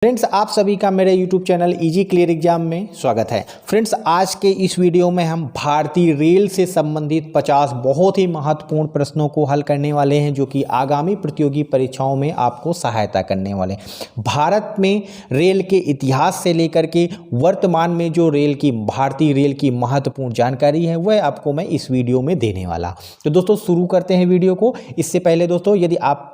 Friends, आप सभी का मेरे YouTube channel easy clear exam में स्वागत है। फ्रेंड्स, आज के इस वीडियो में हम भारतीय रेल से संबंधित 50 बहुत ही महत्वपूर्ण प्रश्नों को हल करने वाले हैं, जो कि आगामी प्रतियोगी परीक्षाओं में आपको सहायता करने वाले हैं। भारत में रेल के इतिहास से लेकर के वर्तमान में जो भारतीय रेल की महत्वपूर्ण जानकारी है, वह आपको मैं इस वीडियो में देने वाला। तो दोस्तों, शुरू करते हैं वीडियो को। इससे पहले दोस्तों, यदि आप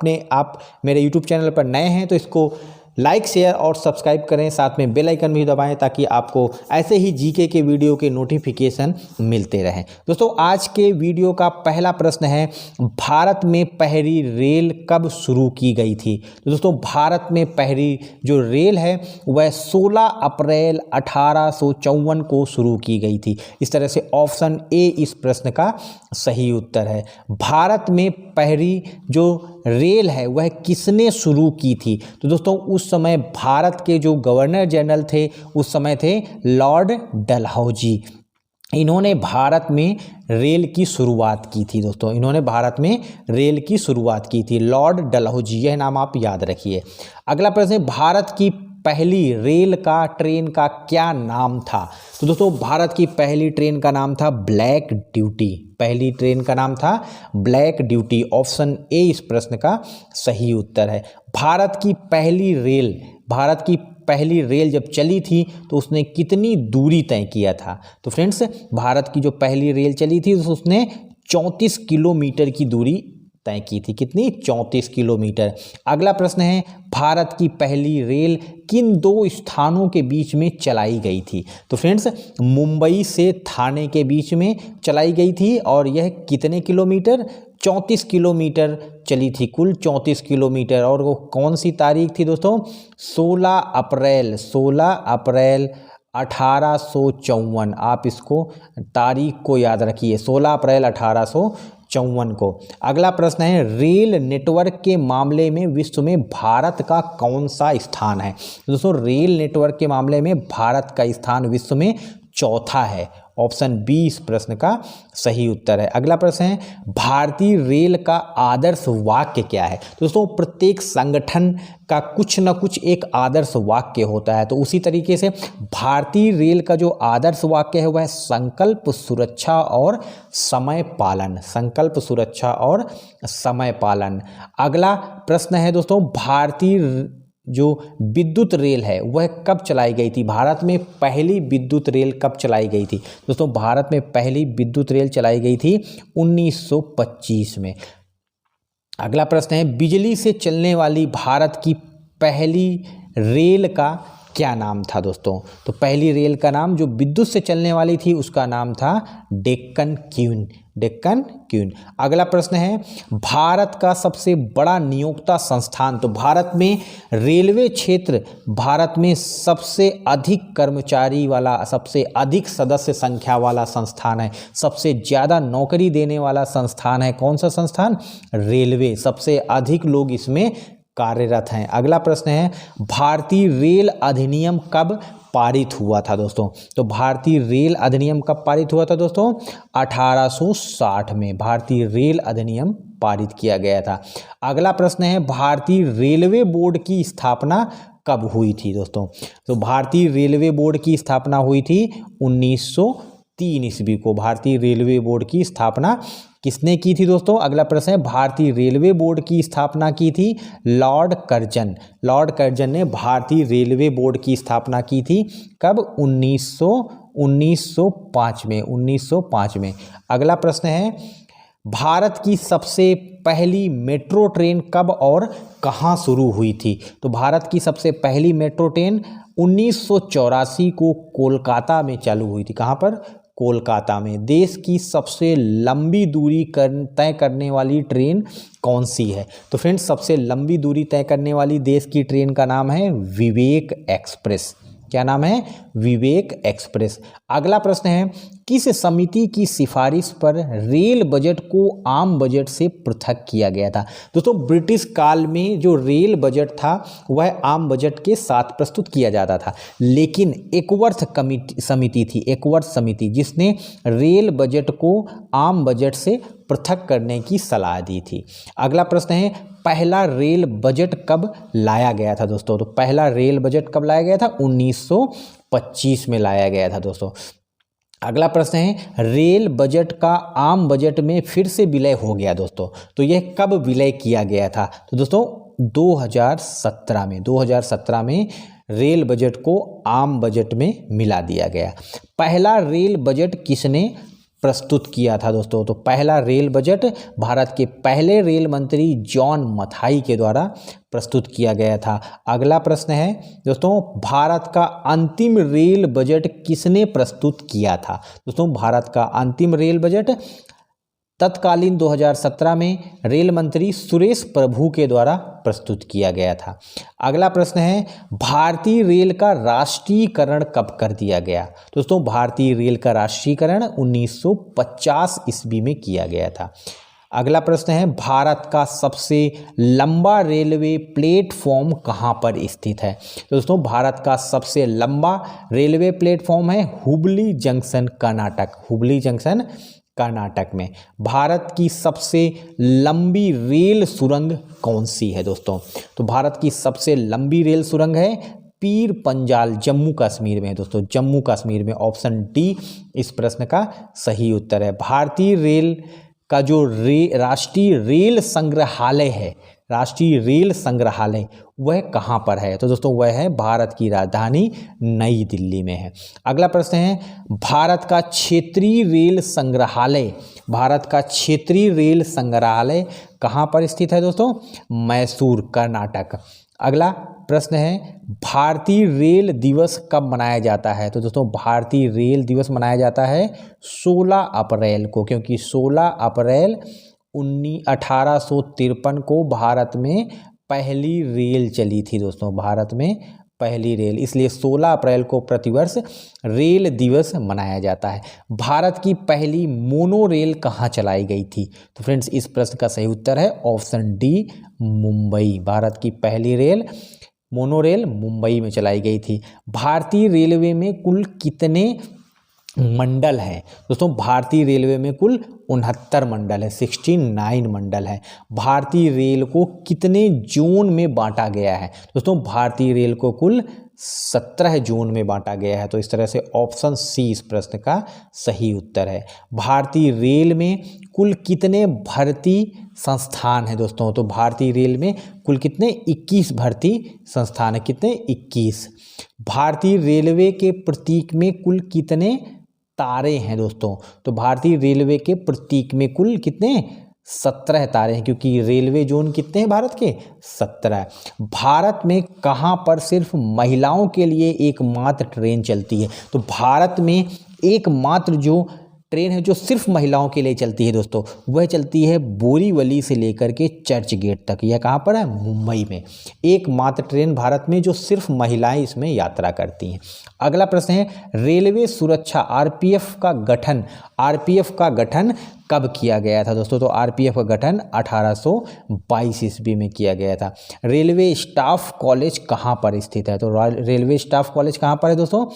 मेरे YouTube चैनल पर नए हैं तो इसको लाइक, शेयर और सब्सक्राइब करें, साथ में बेल आइकन भी दबाएं ताकि आपको ऐसे ही जीके के वीडियो के नोटिफिकेशन मिलते रहें। दोस्तों, आज के वीडियो का पहला प्रश्न है, भारत में पहली रेल कब शुरू की गई थी? तो दोस्तों, भारत में पहली जो रेल है वह 16 अप्रैल 1854 को शुरू की गई थी। इस तरह से ऑप्शन ए इस प्रश्न का सही उत्तर है। भारत में पहली जो रेल है वह किसने शुरू की थी? तो दोस्तों, उस समय भारत के जो गवर्नर जनरल थे उस समय थे लॉर्ड डलहौजी। इन्होंने भारत में रेल की शुरुआत की थी। दोस्तों, इन्होंने भारत में रेल की शुरुआत की थी, लॉर्ड डलहौजी, यह नाम आप याद रखिए। अगला प्रश्न है, भारत की पहली ट्रेन का क्या नाम था? तो दोस्तों, भारत की पहली ट्रेन का नाम था ब्लैक ड्यूटी। पहली ट्रेन का नाम था ब्लैक ड्यूटी। ऑप्शन ए इस प्रश्न का सही उत्तर है। भारत की पहली रेल जब चली थी तो उसने कितनी दूरी तय किया था? तो फ्रेंड्स, भारत की जो पहली रेल चली थी तो उसने 34 किलोमीटर की दूरी तय की थी। कितनी? 34 किलोमीटर। अगला प्रश्न है, भारत की पहली रेल किन दो स्थानों के बीच में चलाई गई थी? तो फ्रेंड्स, मुंबई से ठाणे के बीच में चलाई गई थी और यह कितने किलोमीटर? 34 किलोमीटर चली थी, कुल 34 किलोमीटर। और वो कौन सी तारीख थी दोस्तों? 16 अप्रैल 1854। आप इसको तारीख को याद रखिए, 16 अप्रैल 1854 को। अगला प्रश्न है, रेल नेटवर्क के मामले में विश्व में भारत का कौन सा स्थान है? दोस्तों, रेल नेटवर्क के मामले में भारत का स्थान विश्व में चौथा है। ऑप्शन बी इस प्रश्न का सही उत्तर है। अगला प्रश्न है, भारतीय रेल का आदर्श वाक्य क्या है? दोस्तों, प्रत्येक संगठन का कुछ न कुछ एक आदर्श वाक्य होता है, तो उसी तरीके से भारतीय रेल का जो आदर्श वाक्य है वह संकल्प, सुरक्षा और समय पालन। संकल्प, सुरक्षा और समय पालन। अगला प्रश्न है दोस्तों, भारतीय जो विद्युत रेल है वह कब चलाई गई थी? भारत में पहली विद्युत रेल कब चलाई गई थी? दोस्तों, भारत में पहली विद्युत रेल चलाई गई थी 1925 में। अगला प्रश्न है, बिजली से चलने वाली भारत की पहली रेल का क्या नाम था? दोस्तों, तो पहली रेल का नाम जो विद्युत से चलने वाली थी उसका नाम था डेक्कन क्वीन। डेक्कन क्वीन। अगला प्रश्न है, भारत का सबसे बड़ा नियोक्ता संस्थान। तो भारत में रेलवे क्षेत्र भारत में सबसे अधिक कर्मचारी वाला, सबसे अधिक सदस्य संख्या वाला संस्थान है, सबसे ज़्यादा नौकरी देने वाला संस्थान है। कौन सा संस्थान? रेलवे। सबसे अधिक लोग इसमें कार्यरत हैं। अगला प्रश्न है, भारतीय रेल अधिनियम कब पारित हुआ था? दोस्तों, तो भारतीय रेल अधिनियम कब पारित हुआ था? दोस्तों, 1860 में भारतीय रेल अधिनियम पारित किया गया था। अगला प्रश्न है, भारतीय रेलवे बोर्ड की स्थापना कब हुई थी? दोस्तों, तो भारतीय रेलवे बोर्ड की स्थापना हुई थी 1903 ईस्वी को। भारतीय रेलवे बोर्ड की स्थापना किसने की थी? दोस्तों, अगला प्रश्न है, भारतीय रेलवे बोर्ड की स्थापना की थी लॉर्ड कर्जन। लॉर्ड कर्जन ने भारतीय रेलवे बोर्ड की स्थापना की थी। कब? 1905 में। अगला प्रश्न है, भारत की सबसे पहली मेट्रो ट्रेन कब और कहाँ शुरू हुई थी? तो भारत की सबसे पहली मेट्रो ट्रेन 1984 को कोलकाता में चालू हुई थी। कहाँ पर? कोलकाता में। देश की सबसे लंबी दूरी तय करने वाली ट्रेन कौन सी है? तो फ्रेंड्स, सबसे लंबी दूरी तय करने वाली देश की ट्रेन का नाम है विवेक एक्सप्रेस। क्या नाम है? विवेक एक्सप्रेस। अगला प्रश्न है, किस समिति की सिफारिश पर रेल बजट को आम बजट से पृथक किया गया था? दोस्तों, ब्रिटिश काल में जो रेल बजट था वह आम बजट के साथ प्रस्तुत किया जाता था, लेकिन एकवर्थ समिति थी, एकवर्थ समिति, जिसने रेल बजट को आम बजट से पृथक करने की सलाह दी थी। अगला प्रश्न है पहला रेल बजट कब लाया गया था दोस्तों? तो पहला रेल बजट कब लाया गया था? 1925 में लाया गया था दोस्तों। अगला प्रश्न है रेल बजट का आम बजट में फिर से विलय हो गया दोस्तों, तो यह कब विलय किया गया था? तो दोस्तों 2017 में रेल बजट को आम बजट में मिला दिया गया। पहला रेल बजट किसने प्रस्तुत किया था दोस्तों? तो पहला रेल बजट भारत के पहले रेल मंत्री जॉन मथाई के द्वारा प्रस्तुत किया गया था। अगला प्रश्न है दोस्तों भारत का अंतिम रेल बजट किसने प्रस्तुत किया था? दोस्तों भारत का अंतिम रेल बजट तत्कालीन 2017 में रेल मंत्री सुरेश प्रभु के द्वारा प्रस्तुत किया गया था। अगला प्रश्न है भारतीय रेल का राष्ट्रीयकरण कब कर दिया गया? दोस्तों भारतीय रेल का राष्ट्रीयकरण 1950 ईस्वी में किया गया था। अगला प्रश्न है भारत का सबसे लंबा रेलवे प्लेटफॉर्म कहाँ पर स्थित है? तो दोस्तों भारत का सबसे लंबा रेलवे प्लेटफॉर्म है हुबली जंक्शन कर्नाटक, हुबली जंक्शन कर्नाटक में। भारत की सबसे लंबी रेल सुरंग कौन सी है दोस्तों? तो भारत की सबसे लंबी रेल सुरंग है पीर पंजाल, जम्मू कश्मीर में है दोस्तों, जम्मू कश्मीर में। ऑप्शन डी इस प्रश्न का सही उत्तर है। भारतीय रेल का जो राष्ट्रीय रेल संग्रहालय है, राष्ट्रीय रेल संग्रहालय वह कहाँ पर है? तो दोस्तों वह है भारत की राजधानी नई दिल्ली में है। अगला प्रश्न है भारत का क्षेत्रीय रेल संग्रहालय, भारत का क्षेत्रीय रेल संग्रहालय कहाँ पर स्थित है दोस्तों? मैसूर, कर्नाटक। अगला प्रश्न है भारतीय रेल दिवस कब मनाया जाता है? तो दोस्तों भारतीय रेल दिवस मनाया जाता है 16 अप्रैल को, क्योंकि 16 अप्रैल 1853 को भारत में पहली रेल चली थी दोस्तों, भारत में पहली रेल, इसलिए 16 अप्रैल को प्रतिवर्ष रेल दिवस मनाया जाता है। भारत की पहली मोनो रेल कहाँ चलाई गई थी? तो फ्रेंड्स इस प्रश्न का सही उत्तर है ऑप्शन डी, मुंबई। भारत की पहली रेल मोनो रेल मुंबई में चलाई गई थी। भारतीय रेलवे में कुल कितने मंडल हैं? दोस्तों भारतीय रेलवे में कुल 69 मंडल है, 69 मंडल है। भारतीय रेल को कितने जोन में बांटा गया है? दोस्तों भारतीय रेल को कुल 17 जोन में बांटा गया है। तो इस तरह से ऑप्शन सी इस प्रश्न का सही उत्तर है। भारतीय रेल में कुल कितने भर्ती संस्थान हैं दोस्तों? तो भारतीय रेल में कुल कितने 21 भर्ती संस्थान है, कितने 21। भारतीय रेलवे के प्रतीक में कुल कितने तारे हैं दोस्तों? तो भारतीय रेलवे के प्रतीक में कुल कितने 17 तारे हैं, क्योंकि रेलवे जोन कितने हैं भारत के? 17। भारत में कहाँ पर सिर्फ महिलाओं के लिए एकमात्र ट्रेन चलती है? तो भारत में एकमात्र जो ट्रेन है जो सिर्फ महिलाओं के लिए चलती है दोस्तों, वह चलती है बोरीवली से लेकर के चर्च गेट तक। यह कहाँ पर है? मुंबई में। एकमात्र ट्रेन भारत में जो सिर्फ महिलाएं इसमें यात्रा करती हैं। अगला प्रश्न है रेलवे सुरक्षा आरपीएफ का गठन कब किया गया था दोस्तों? तो आरपीएफ का गठन 1822 ईस्वी में किया गया था। रेलवे स्टाफ कॉलेज कहाँ पर स्थित है? तो रेलवे स्टाफ कॉलेज कहाँ पर है दोस्तों?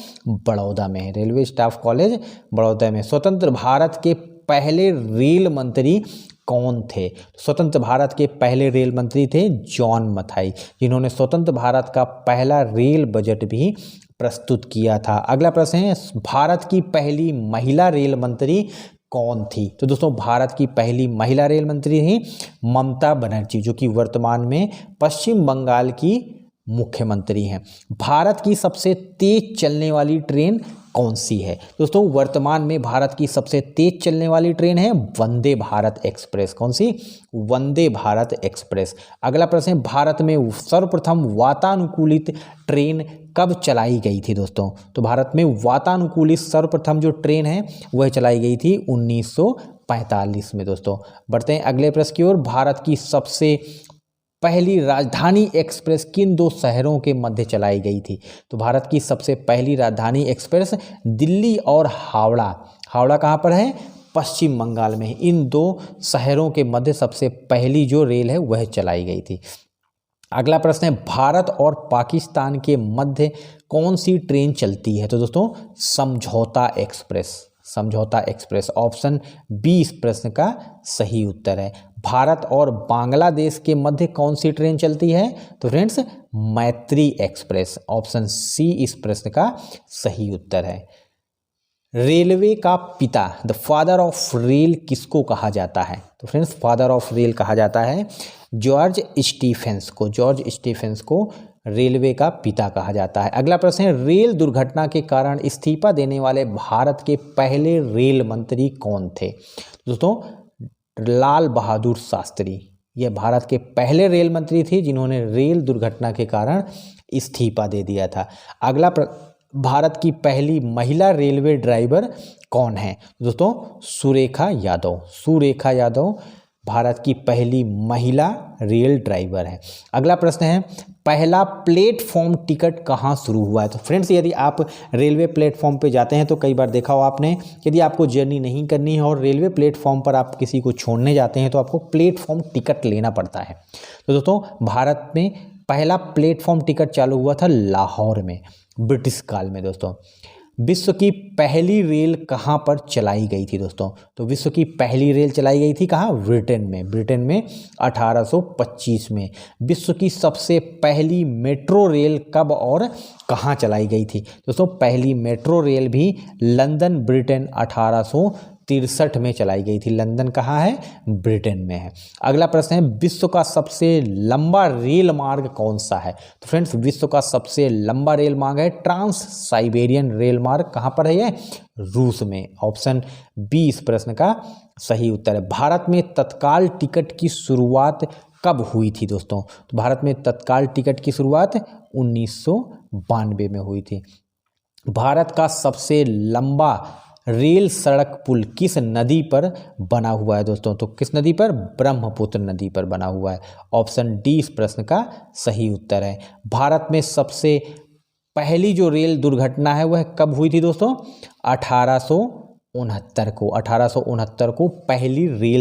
बड़ौदा में है। रेलवे स्टाफ कॉलेज बड़ौदा में। स्वतंत्र भारत के पहले रेल मंत्री कौन थे? स्वतंत्र भारत के पहले रेल मंत्री थे जॉन मथाई, जिन्होंने स्वतंत्र भारत का पहला रेल बजट भी प्रस्तुत किया था। अगला प्रश्न है भारत की पहली महिला रेल मंत्री कौन थी? तो दोस्तों भारत की पहली महिला रेल मंत्री थी ममता बनर्जी, जो कि वर्तमान में पश्चिम बंगाल की मुख्यमंत्री हैं। भारत की सबसे तेज चलने वाली ट्रेन कौन सी है? दोस्तों वर्तमान में भारत की सबसे तेज चलने वाली ट्रेन है वंदे भारत एक्सप्रेस। कौन सी? वंदे भारत एक्सप्रेस। अगला प्रश्न है भारत में सर्वप्रथम वातानुकूलित ट्रेन कब चलाई गई थी दोस्तों? तो भारत में वातानुकूलित सर्वप्रथम जो ट्रेन है वह चलाई गई थी 1945 में दोस्तों। बढ़ते हैं अगले प्रश्न की ओर। भारत की सबसे पहली राजधानी एक्सप्रेस किन दो शहरों के मध्य चलाई गई थी? तो भारत की सबसे पहली राजधानी एक्सप्रेस दिल्ली और हावड़ा, हावड़ा कहाँ पर है? पश्चिम बंगाल में। इन दो शहरों के मध्य सबसे पहली जो रेल है वह चलाई गई थी। अगला प्रश्न है भारत और पाकिस्तान के मध्य कौन सी ट्रेन चलती है? तो दोस्तों समझौता एक्सप्रेस, समझौता एक्सप्रेस। ऑप्शन बी इस प्रश्न का सही उत्तर है। भारत और बांग्लादेश के मध्य कौन सी ट्रेन चलती है? तो फ्रेंड्स मैत्री एक्सप्रेस। ऑप्शन सी इस प्रश्न का सही उत्तर है। रेलवे का पिता, द फादर ऑफ रेल किसको कहा जाता है? तो फ्रेंड्स फादर ऑफ रेल कहा जाता है जॉर्ज स्टीफेंस को। जॉर्ज स्टीफेंस को रेलवे का पिता कहा जाता है। अगला प्रश्न है, रेल दुर्घटना के कारण इस्तीफा देने वाले भारत के पहले रेल मंत्री कौन थे? दोस्तों लाल बहादुर शास्त्री, यह भारत के पहले रेल मंत्री थे जिन्होंने रेल दुर्घटना के कारण इस्तीफा दे दिया था। अगला भारत की पहली महिला रेलवे ड्राइवर कौन है? दोस्तों सुरेखा यादव। सुरेखा यादव भारत की पहली महिला रेल ड्राइवर है। अगला प्रश्न है, पहला प्लेटफॉर्म टिकट कहाँ शुरू हुआ है? तो फ्रेंड्स यदि आप रेलवे प्लेटफॉर्म पे जाते हैं तो कई बार देखा हो आपने, यदि आपको जर्नी नहीं करनी है और रेलवे प्लेटफॉर्म पर आप किसी को छोड़ने जाते हैं तो आपको प्लेटफॉर्म टिकट लेना पड़ता है। तो दोस्तों भारत में पहला प्लेटफॉर्म टिकट चालू हुआ था लाहौर में, ब्रिटिश काल में। दोस्तों विश्व की पहली रेल कहाँ पर चलाई गई थी? दोस्तों तो विश्व की पहली रेल चलाई गई थी कहाँ? ब्रिटेन में। ब्रिटेन में 1825 में। विश्व की सबसे पहली मेट्रो रेल कब और कहाँ चलाई गई थी? दोस्तों पहली मेट्रो रेल भी लंदन ब्रिटेन 1863 में चलाई गई थी। लंदन कहाँ है? ब्रिटेन में है। अगला प्रश्न है, विश्व का सबसे लंबा रेल मार्ग कौन सा है? तो फ्रेंड्स विश्व का सबसे लंबा रेल मार्ग है ट्रांस साइबेरियन रेल मार्ग। कहाँ पर है ये? रूस में। ऑप्शन बी इस प्रश्न का सही उत्तर है। भारत में तत्काल टिकट की शुरुआत कब हुई थी? दोस्तों तो भारत में तत्काल टिकट की शुरुआत 1992 में हुई थी। भारत का सबसे लंबा रेल सड़क पुल किस नदी पर बना हुआ है? दोस्तों तो किस नदी पर? ब्रह्मपुत्र नदी पर बना हुआ है। ऑप्शन डी इस प्रश्न का सही उत्तर है। भारत में सबसे पहली जो रेल दुर्घटना है वह कब हुई थी? दोस्तों 1869 को। 1869 को पहली रेल